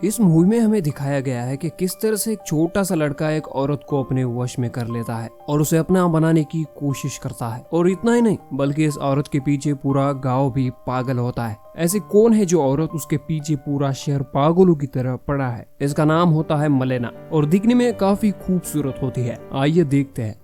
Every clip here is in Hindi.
इस मूवी में हमें दिखाया गया है कि किस तरह से एक छोटा सा लड़का एक औरत को अपने वश में कर लेता है और उसे अपना बनाने की कोशिश करता है। और इतना ही नहीं बल्कि इस औरत के पीछे पूरा गांव भी पागल होता है। ऐसी कौन है जो औरत उसके पीछे पूरा शहर पागलों की तरह पड़ा है? इसका नाम होता है मलेना और दिखने में काफी खूबसूरत होती है। आइए देखते हैं।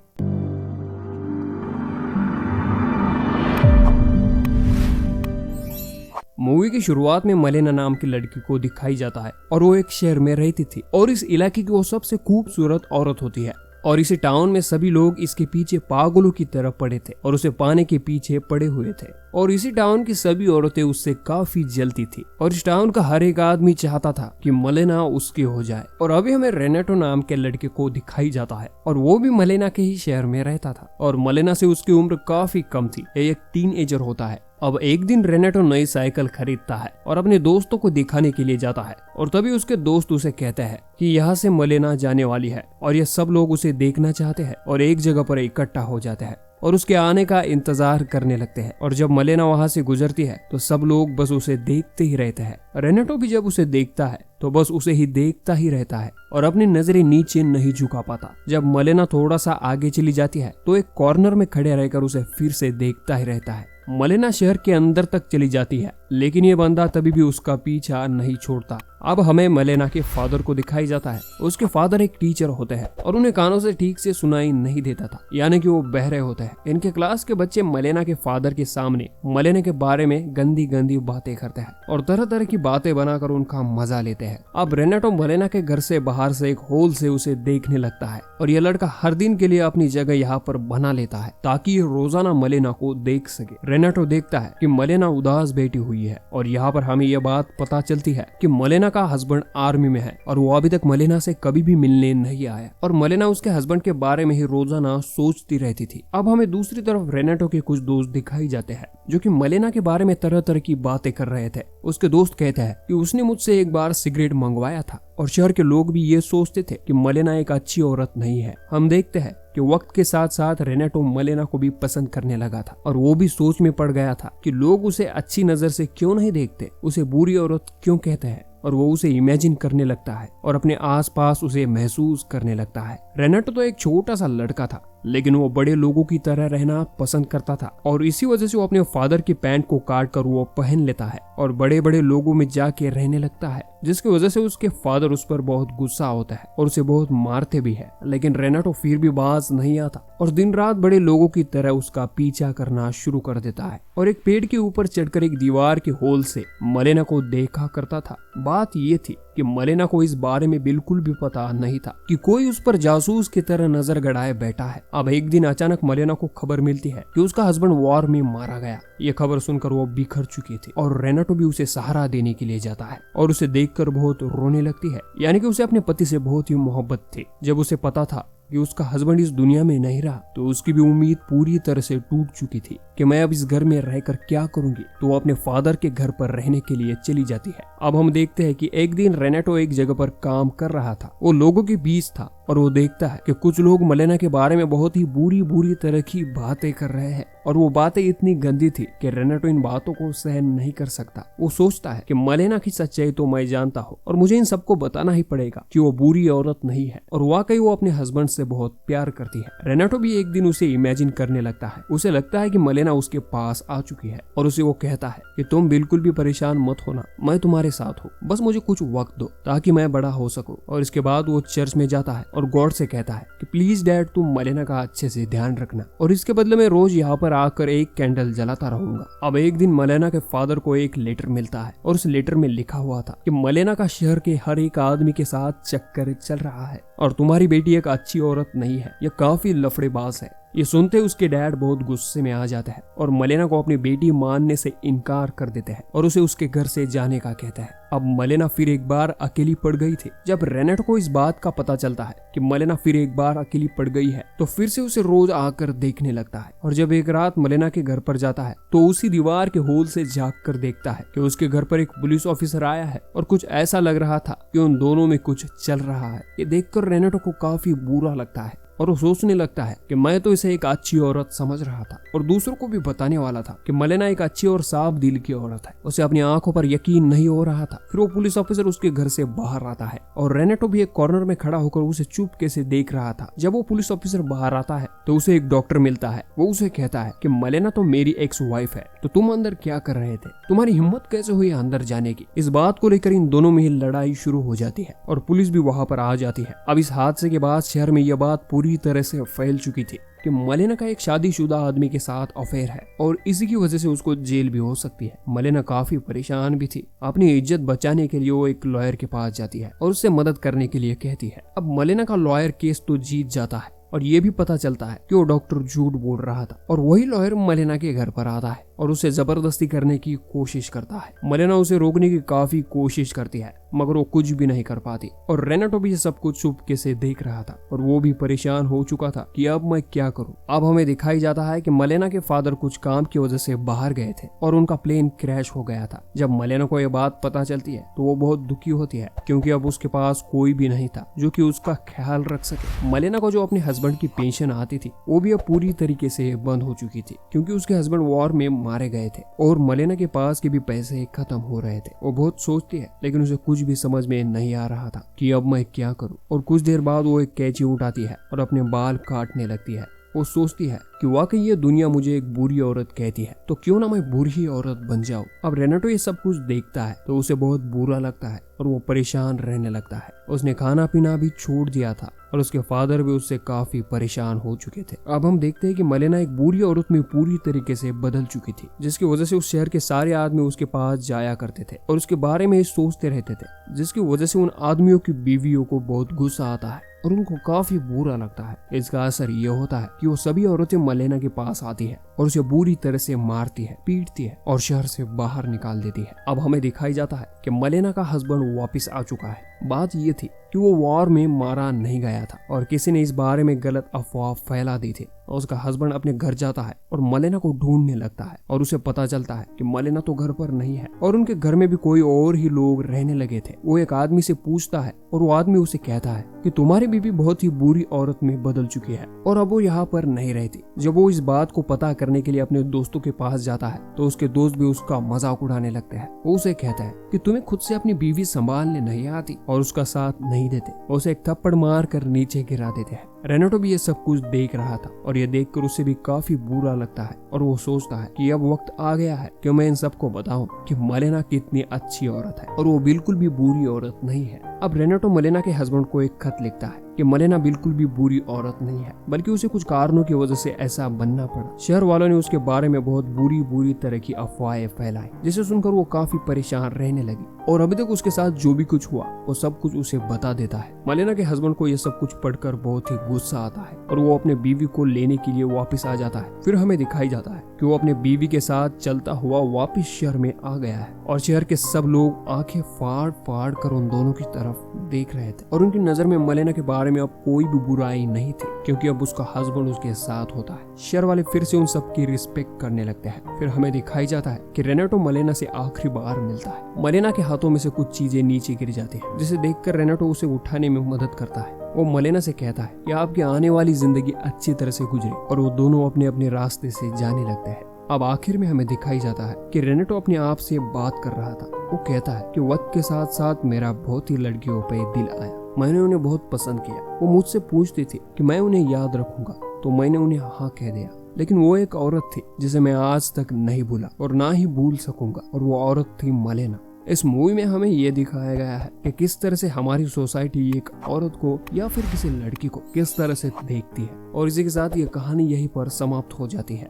मूवी की शुरुआत में मलेना नाम की लड़की को दिखाई जाता है और वो एक शहर में रहती थी और इस इलाके की वो सबसे खूबसूरत औरत होती है और इसी टाउन में सभी लोग इसके पीछे पागलों की तरह पड़े थे और उसे पाने के पीछे पड़े हुए थे और इसी टाउन की सभी औरतें उससे काफी जलती थी और इस टाउन का हर एक आदमी चाहता था कि मलेना उसकी हो जाए। और अभी हमें रेनेटो नाम के लड़के को दिखाई जाता है और वो भी मलेना के ही शहर में रहता था और मलेना से उसकी उम्र काफी कम थी। एक टीनएजर होता है। अब एक दिन रेनेटो नई साइकिल खरीदता है और अपने दोस्तों को दिखाने के लिए जाता है और तभी उसके दोस्त उसे कहते हैं कि यहाँ से मलेना जाने वाली है और ये सब लोग उसे देखना चाहते हैं और एक जगह पर इकट्ठा हो जाते हैं और उसके आने का इंतजार करने लगते हैं। और जब मलेना वहाँ से गुजरती है तो सब लोग बस उसे देखते ही रहते हैं। रेनेटो भी जब उसे देखता है तो बस उसे ही देखता ही रहता है और अपनी नजरें नीचे नहीं झुका पाता। जब मलेना थोड़ा सा आगे चली जाती है तो एक कॉर्नर में खड़े रहकर उसे फिर से देखता ही रहता है। मलेना शहर के अंदर तक चली जाती है लेकिन ये बंदा तभी भी उसका पीछा नहीं छोड़ता। अब हमें मलेना के फादर को दिखाई जाता है। उसके फादर एक टीचर होते हैं और उन्हें कानों से ठीक से सुनाई नहीं देता था, यानी कि वो बहरे होते हैं। इनके क्लास के बच्चे मलेना के फादर के सामने मलेना के बारे में गंदी गंदी बातें करते हैं और तरह तरह की बातें बनाकर उनका मजा लेते हैं। अब रेनेटो मलेना के घर से बाहर से एक होल से उसे देखने लगता है और यह लड़का हर दिन के लिए अपनी जगह यहाँ पर बना लेता है ताकि ये रोजाना मलेना को देख सके। रेनेटो देखता है कि मलेना उदास बैठी हुई है और यहाँ पर हमें यह बात पता चलती है कि मलेना का हस्बैंड आर्मी में है और वो अभी तक मलेना से कभी भी मिलने नहीं आया और मलेना उसके हस्बैंड के बारे में ही रोजाना सोचती रहती थी। अब हमें दूसरी तरफ रेनेटो के कुछ दोस्त दिखाई जाते हैं जो कि मलेना के बारे में तरह तरह की बातें कर रहे थे। उसके दोस्त कहते हैं कि उसने मुझसे एक बार सिगरेट मंगवाया था और शहर के लोग भी ये सोचते थे कि मलेना एक अच्छी औरत नहीं है। हम देखते हैं कि वक्त के साथ साथ रेनेटो मलेना को भी पसंद करने लगा था और वो भी सोच में पड़ गया था कि लोग उसे अच्छी नजर से क्यों नहीं देखते, उसे बुरी औरत क्यों कहते हैं। और वो उसे इमेजिन करने लगता है और अपने आसपास उसे महसूस करने लगता है। रेनेटो तो एक छोटा सा लड़का था लेकिन वो बड़े लोगों की तरह रहना पसंद करता था और इसी वजह से वो अपने फादर की पैंट को काट कर वो पहन लेता है और बड़े बड़े लोगों में जाके रहने लगता है, जिसकी वजह से उसके फादर उस पर बहुत गुस्सा होता है और उसे बहुत मारते भी है। लेकिन रेनेटो फिर भी बाज नहीं आता और दिन रात बड़े लोगों की तरह उसका पीछा करना शुरू कर देता है और एक पेड़ के ऊपर चढ़कर एक दीवार के होल से मलेना को देखा करता था। बात ये थी कि मलेना को इस बारे में बिल्कुल भी पता नहीं था कि कोई उस पर जासूस की तरह नजर गड़ाए बैठा है। अब एक दिन अचानक मलेना को खबर मिलती है कि उसका हस्बैंड वॉर में मारा गया। ये खबर सुनकर वो बिखर चुकी थी और रेनेटो भी उसे सहारा देने के लिए जाता है और उसे देखकर बहुत रोने लगती है, यानी कि उसे अपने पति से बहुत ही मोहब्बत थी। जब उसे पता था कि उसका हस्बैंड इस दुनिया में नहीं रहा तो उसकी भी उम्मीद पूरी तरह से टूट चुकी थी कि मैं अब इस घर में रहकर क्या करूंगी। तो वो अपने फादर के घर पर रहने के लिए चली जाती है। अब हम देखते हैं कि एक दिन रेनेटो एक जगह पर काम कर रहा था। वो लोगों के बीच था और वो देखता है कि कुछ लोग मलेना के बारे में बहुत ही बुरी तरह की बातें कर रहे हैं और वो बातें इतनी गंदी थी कि रेनेटो इन बातों को सहन नहीं कर सकता। वो सोचता है कि मलेना की सच्चाई तो मैं जानता हूँ और मुझे इन सबको बताना ही पड़ेगा कि वो बुरी औरत नहीं है और वाकई वो अपने हस्बैंड से बहुत प्यार करती है। रेनेटो भी एक दिन उसे इमेजिन करने लगता है। उसे लगता है कि मलेना उसके पास आ चुकी है और उसे वो कहता है कि तुम बिल्कुल भी परेशान मत होना, मैं तुम्हारे साथ हूँ, बस मुझे कुछ वक्त दो ताकि मैं बड़ा हो सकूं। और इसके बाद वो चर्च में जाता है और गॉड से कहता है कि प्लीज डैड तुम मलेना का अच्छे से ध्यान रखना और इसके बदले में रोज यहाँ पर आकर एक कैंडल जलाता रहूंगा। अब एक दिन मलेना के फादर को एक लेटर मिलता है और उस लेटर में लिखा हुआ था कि मलेना का शहर के हर एक आदमी के साथ चक्कर चल रहा है और तुम्हारी बेटी एक अच्छी औरत नहीं है, यह काफी लफड़ेबाज है। ये सुनते उसके डैड बहुत गुस्से में आ जाते हैं और मलेना को अपनी बेटी मानने से इनकार कर देते हैं और उसे उसके घर से जाने का कहते हैं। अब मलेना फिर एक बार अकेली पड़ गई थी। जब रेनेटो को इस बात का पता चलता है कि मलेना फिर एक बार अकेली पड़ गई है तो फिर से उसे रोज आकर देखने लगता है और जब एक रात मलेना के घर पर जाता है तो उसी दीवार के होल से झांक कर देखता है कि उसके घर पर एक पुलिस ऑफिसर आया है और कुछ ऐसा लग रहा था कि उन दोनों में कुछ चल रहा है। ये देखकर रेनेटो को काफी बुरा लगता है और वो सोचने लगता है कि मैं तो इसे एक अच्छी औरत समझ रहा था और दूसरों को भी बताने वाला था कि मलेना एक अच्छी और साफ दिल की औरत है। उसे अपनी आंखों पर यकीन नहीं हो रहा था। फिर वो पुलिस ऑफिसर उसके घर से बाहर आता है और रेनेटो भी एक कॉर्नर में खड़ा होकर उसे चुपके से देख रहा था। जब वो पुलिस ऑफिसर बाहर आता है तो उसे एक डॉक्टर मिलता है। वो उसे कहता है कि मलेना तो मेरी एक्स वाइफ है, तो तुम अंदर क्या कर रहे थे? तुम्हारी हिम्मत कैसे हुई अंदर जाने की? इस बात को लेकर इन दोनों में ही लड़ाई शुरू हो जाती है और पुलिस भी वहां पर आ जाती है। अब इस हादसे के बाद शहर में यह बात पूरी तरह से फैल चुकी थी कि मलेना का एक शादीशुदा आदमी के साथ अफेयर है और इसी की वजह से उसको जेल भी हो सकती है। मलेना काफी परेशान भी थी। अपनी इज्जत बचाने के लिए वो एक लॉयर के पास जाती है और उससे मदद करने के लिए कहती है। अब मलेना का लॉयर केस तो जीत जाता है और ये भी पता चलता है कि वो डॉक्टर झूठ बोल रहा था और वही लॉयर मलेना के घर पर आता है और उसे जबरदस्ती करने की कोशिश करता है। मलेना उसे रोकने की काफी कोशिश करती है मगर वो कुछ भी नहीं कर पाती और रेनेटो भी ये सब कुछ चुपके से देख रहा था और वो भी परेशान हो चुका था कि अब मैं क्या करूं। अब हमें दिखाई जाता है कि मलेना के फादर कुछ काम की वजह से बाहर गए थे और उनका प्लेन क्रैश हो गया था। जब मलेना को यह बात पता चलती है तो वो बहुत दुखी होती है क्योंकि अब उसके पास कोई भी नहीं था जो कि उसका ख्याल रख सके। मलेना को जो अपने हस्बैंड की पेंशन आती थी वो भी अब पूरी तरीके से बंद हो चुकी थी क्योंकि उसके हस्बैंड वॉर में मारे गए थे और मलेना के पास के भी पैसे खत्म हो रहे थे। वो बहुत सोचती है लेकिन उसे कुछ भी समझ में नहीं आ रहा था कि अब मैं क्या करूं। और कुछ देर बाद वो एक कैंची उठाती है और अपने बाल काटने लगती है। वो सोचती है कि वाकई ये दुनिया मुझे एक बुरी औरत कहती है तो क्यों ना मैं बुरी ही औरत बन जाऊं। अब रेनेटो ये सब कुछ देखता है तो उसे बहुत बुरा लगता है और वो परेशान रहने लगता है। उसने खाना पीना भी छोड़ दिया था और उसके फादर भी उससे काफी परेशान हो चुके थे। अब हम देखते हैं कि मलेना एक बुरी औरत में पूरी तरीके से बदल चुकी थी जिसकी वजह से उस शहर के सारे आदमी उसके पास जाया करते थे और उसके बारे में सोचते रहते थे जिसकी वजह से उन आदमियों की बीवियों को बहुत गुस्सा आता है और उनको काफी बुरा लगता है। इसका असर ये होता है कि वो सभी औरतें मलेना के पास आती है और उसे बुरी तरह से मारती है, पीटती है और शहर से बाहर निकाल देती है। अब हमें दिखाई जाता है कि मलेना का हस्बैंड वापस आ चुका है। बात ये थी कि वो वॉर में मारा नहीं गया था और किसी ने इस बारे में गलत अफवाह फैला दी थी। उसका हस्बैंड अपने घर जाता है और मलेना को ढूंढने लगता है और उसे पता चलता है कि मलेना तो घर पर नहीं है और उनके घर में भी कोई और ही लोग रहने लगे थे। वो एक आदमी से पूछता है और वो आदमी उसे कहता है कि तुम्हारी बीवी बहुत ही बुरी औरत में बदल चुकी है और अब वो यहाँ पर नहीं रहती। जब वो इस बात को पता करने के लिए अपने दोस्तों के पास जाता है तो उसके दोस्त भी उसका मजाक उड़ाने लगते हैं। वो उसे कहता है कि तुम्हें खुद से अपनी बीवी संभालने नहीं आती और उसका साथ नहीं देते। उसे एक थप्पड़ मार कर नीचे गिरा देते हैं। रेनेटो भी ये सब कुछ देख रहा था और ये देखकर उसे भी काफी बुरा लगता है और वो सोचता है कि अब वक्त आ गया है कि मैं इन सबको बताऊं कि मलेना कितनी अच्छी औरत है और वो बिल्कुल भी बुरी औरत नहीं है। अब रेनेटो मलेना के हस्बैंड को एक खत लिखता है कि मलेना बिल्कुल भी बुरी औरत नहीं है बल्कि उसे कुछ कारणों की वजह से ऐसा बनना पड़ा। शहर वालों ने उसके बारे में बहुत बुरी तरह की अफवाहें फैलाई जिसे सुनकर वो काफी परेशान रहने लगी और अभी तक उसके साथ जो भी कुछ हुआ वो सब कुछ उसे बता देता है। मलेना के हस्बैंड को ये सब कुछ पढ़कर बहुत ही गुस्सा आता है और वो अपने बीवी को लेने के लिए वापस आ जाता है। फिर हमें दिखाई जाता है कि वो अपने बीवी के साथ चलता हुआ वापस शहर में आ गया है और शहर के सब लोग आंखें फाड़ फाड़ कर उन दोनों की तरफ देख रहे थे और उनकी नजर में मलेना के बारे में अब कोई भी बुराई नहीं थी क्योंकि अब उसका हस्बैंड उसके साथ होता है। शहर वाले फिर से उन सब की रिस्पेक्ट करने लगते हैं। फिर हमें दिखाई जाता है कि रेनेटो मलेना से आखिरी बार मिलता है। मलेना के हाथों में से कुछ चीजें नीचे गिर जाती है जिसे देखकर रेनेटो उसे उठाने में मदद करता है। वो मलेना से कहता है कि आपकी आने वाली जिंदगी अच्छी तरह से गुजरे और वो दोनों अपने अपने रास्ते से जाने लगते हैं। अब आखिर में हमें दिखाई जाता है कि रेनेटो अपने आप से बात कर रहा था। वो कहता है कि वक्त के साथ साथ मेरा बहुत ही लड़कियों पे दिल आया, मैंने उन्हें बहुत पसंद किया। वो मुझसे पूछती थी कि मैं उन्हें याद रखूंगा तो मैंने उन्हें हाँ कह दिया, लेकिन वो एक औरत थी जिसे मैं आज तक नहीं भूला और ना ही भूल सकूंगा और वो औरत थी मलेना। इस मूवी में हमें ये दिखाया गया है कि किस तरह से हमारी सोसाइटी एक औरत को या फिर किसी लड़की को किस तरह से देखती है और इसी के साथ ये कहानी यहीं पर समाप्त हो जाती है।